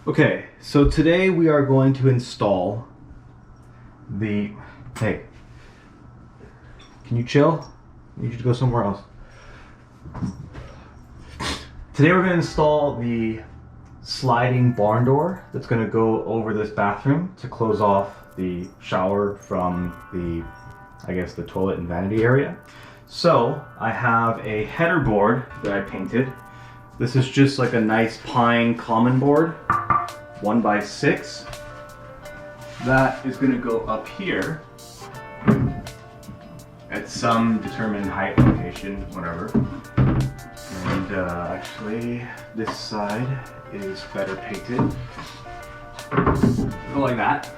Okay, so today we are going to install the... Hey, can you chill? I need you to go somewhere else. Today we're going to install the sliding barn door that's going to go over this bathroom to close off the shower from the, I guess, the toilet and vanity area. So I have a header board that I painted. This is just like a nice pine common board, 1x6. That is going to go up here at some determined height, location, whatever. And actually, this side is better painted. Go like that.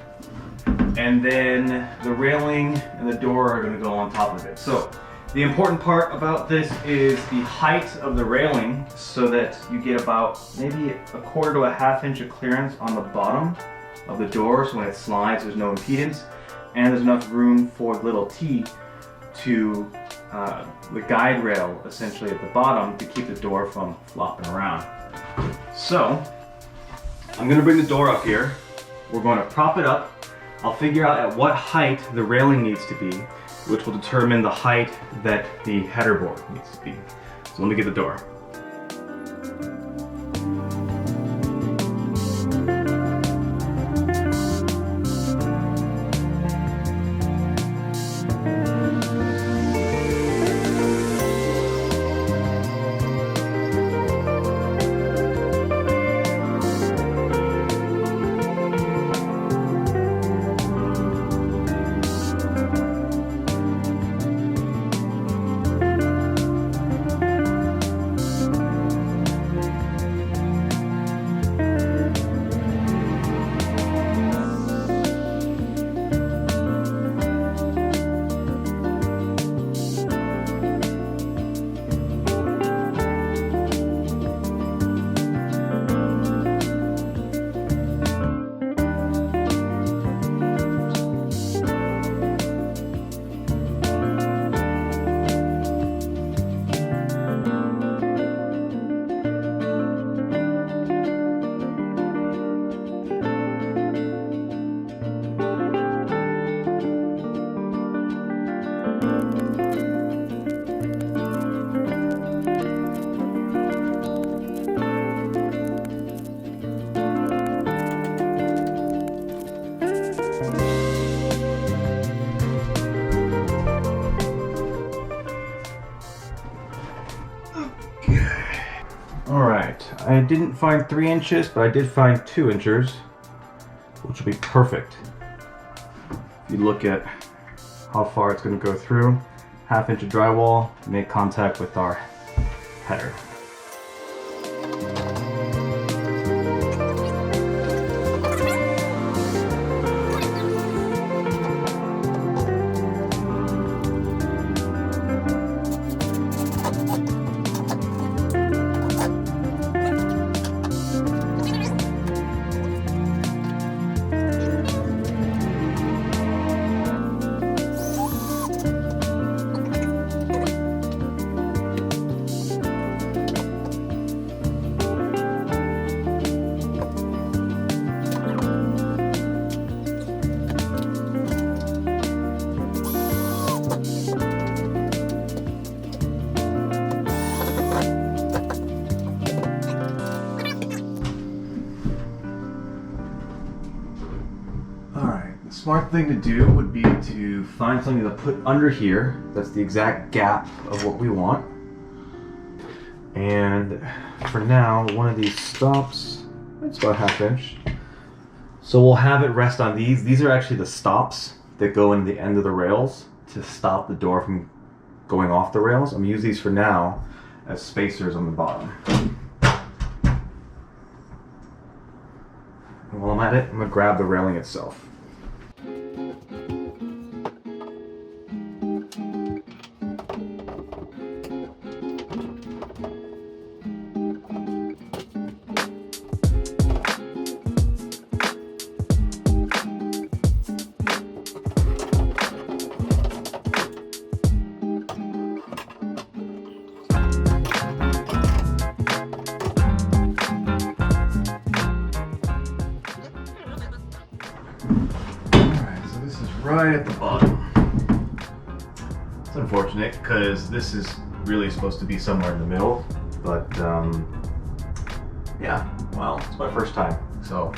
And then the railing and the door are going to go on top of it. So the important part about this is the height of the railing, so that you get about maybe a quarter to a half inch of clearance on the bottom of the door, so when it slides there's no impedance, and there's enough room for the little T to the guide rail essentially at the bottom to keep the door from flopping around. So I'm going to bring the door up here. We're going to prop it up. I'll figure out at what height the railing needs to be, which will determine the height that the header board needs to be. So let me get the door. Alright, I didn't find 3 inches, but I did find 2 inches, which will be perfect. If you look at how far it's going to go through, ½ inch of drywall, make contact with our header. Smart thing to do would be to find something to put under here that's the exact gap of what we want. And for now, one of these stops, it's about ½ inch. So we'll have it rest on these. These are actually the stops that go in the end of the rails to stop the door from going off the rails. I'm gonna use these for now as spacers on the bottom. And while I'm at it, I'm gonna grab the railing itself. right at the bottom. It's unfortunate because this is really supposed to be somewhere in the middle, but yeah, well, it's my first time, so.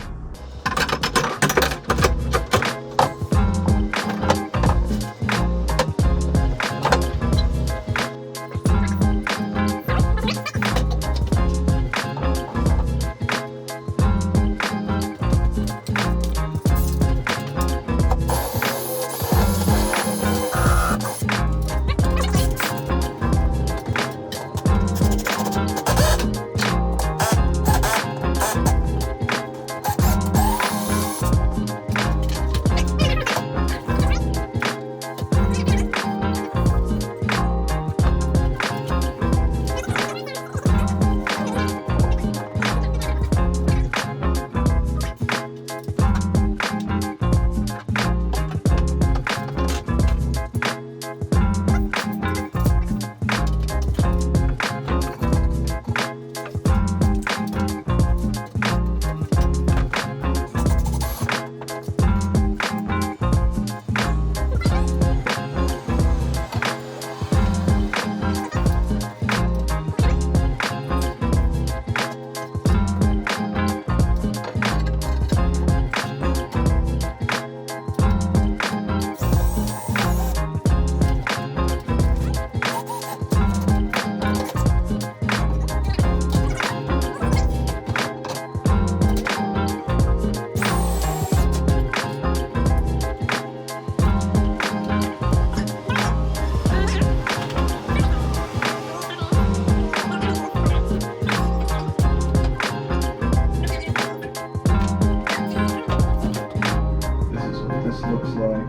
Looks like.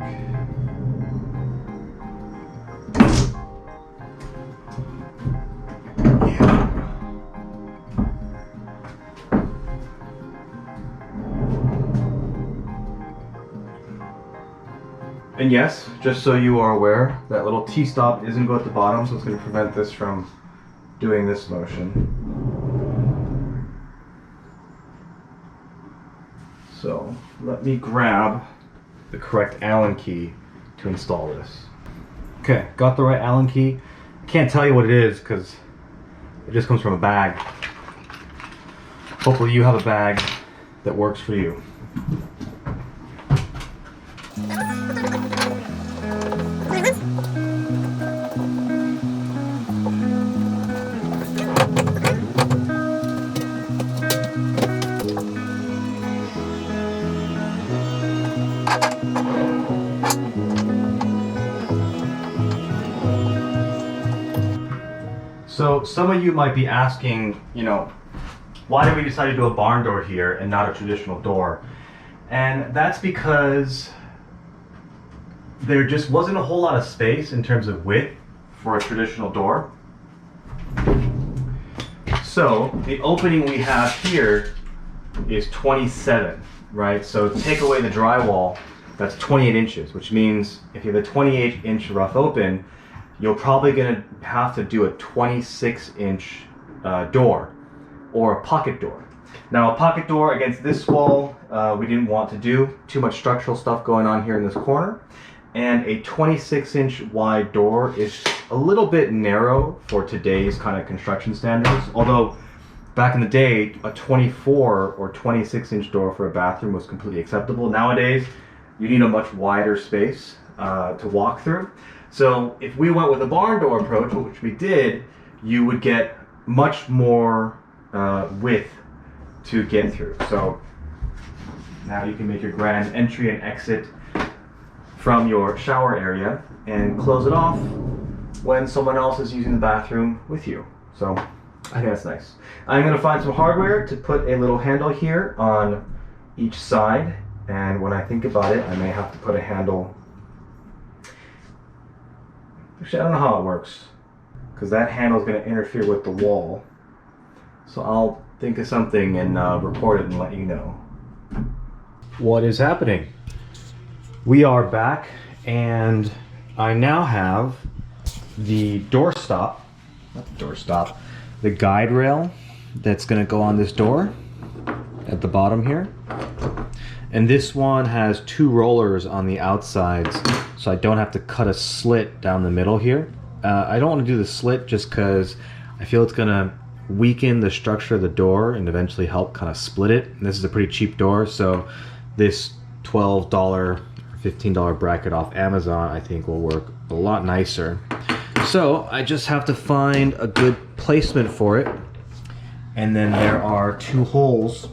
Yeah. And yes, just so you are aware, that little T-stop isn't go at the bottom, so it's going to prevent this from doing this motion. So let me grab the correct Allen key to install this. Okay, got the right Allen key. I can't tell you what it is because it just comes from a bag. Hopefully you have a bag that works for you. So some of you might be asking, you know, why did we decide to do a barn door here and not a traditional door? And that's because there just wasn't a whole lot of space in terms of width for a traditional door. So the opening we have here is 27, right? So take away the drywall, that's 28 inches, which means if you have a 28-inch rough open, you're probably gonna have to do a 26-inch door or a pocket door. Now a pocket door against this wall, we didn't want to do too much structural stuff going on here in this corner. And a 26-inch wide door is a little bit narrow for today's kind of construction standards. Although back in the day, a 24 or 26-inch door for a bathroom was completely acceptable. Nowadays, you need a much wider space to walk through. So if we went with a barn door approach, which we did, you would get much more width to get through. So now you can make your grand entry and exit from your shower area and close it off when someone else is using the bathroom with you. So I think that's nice. I'm going to find some hardware to put a little handle here on each side, and when I think about it, I may have to put a handle. Actually, I don't know how it works, because that handle is going to interfere with the wall. So I'll think of something and record it and let you know. What is happening? We are back, and I now have the doorstop, not the doorstop, the guide rail that's going to go on this door at the bottom here. And this one has 2 rollers on the outsides, so I don't have to cut a slit down the middle here. I don't want to do the slit just because I feel it's going to weaken the structure of the door and eventually help kind of split it. And this is a pretty cheap door, so this $12 or $15 bracket off Amazon I think will work a lot nicer. So I just have to find a good placement for it. And then there are 2 holes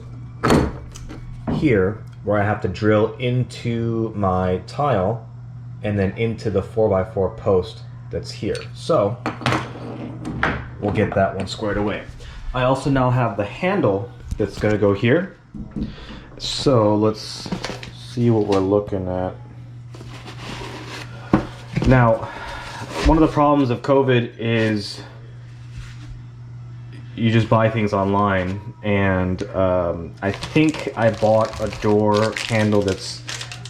here where I have to drill into my tile and then into the 4x4 post that's here. So we'll get that one squared away. I also now have the handle that's going to go here. So let's see what we're looking at. Now, one of the problems of COVID is you just buy things online, and I think I bought a door handle that's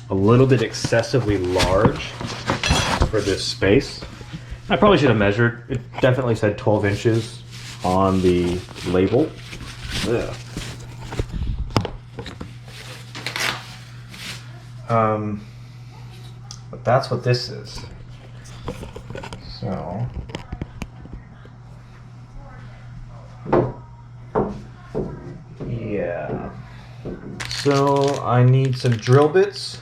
a little bit excessively large for this space. I probably should have measured. It definitely said 12 inches on the label. Ugh. But that's what this is. So yeah. So I need some drill bits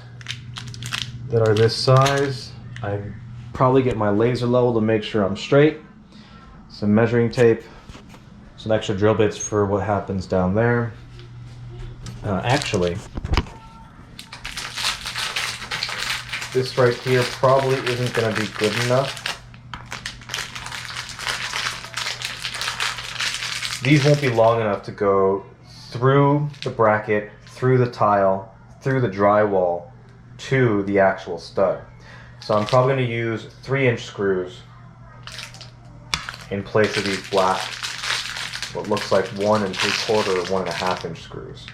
that are this size. I probably get my laser level to make sure I'm straight. Some measuring tape, some extra drill bits for what happens down there. Actually, this right here probably isn't going to be good enough. These won't be long enough to go through the bracket, through the tile, through the drywall, to the actual stud. So I'm probably going to use 3-inch screws in place of these black, what looks like 1 3/4 or 1.5 inch screws.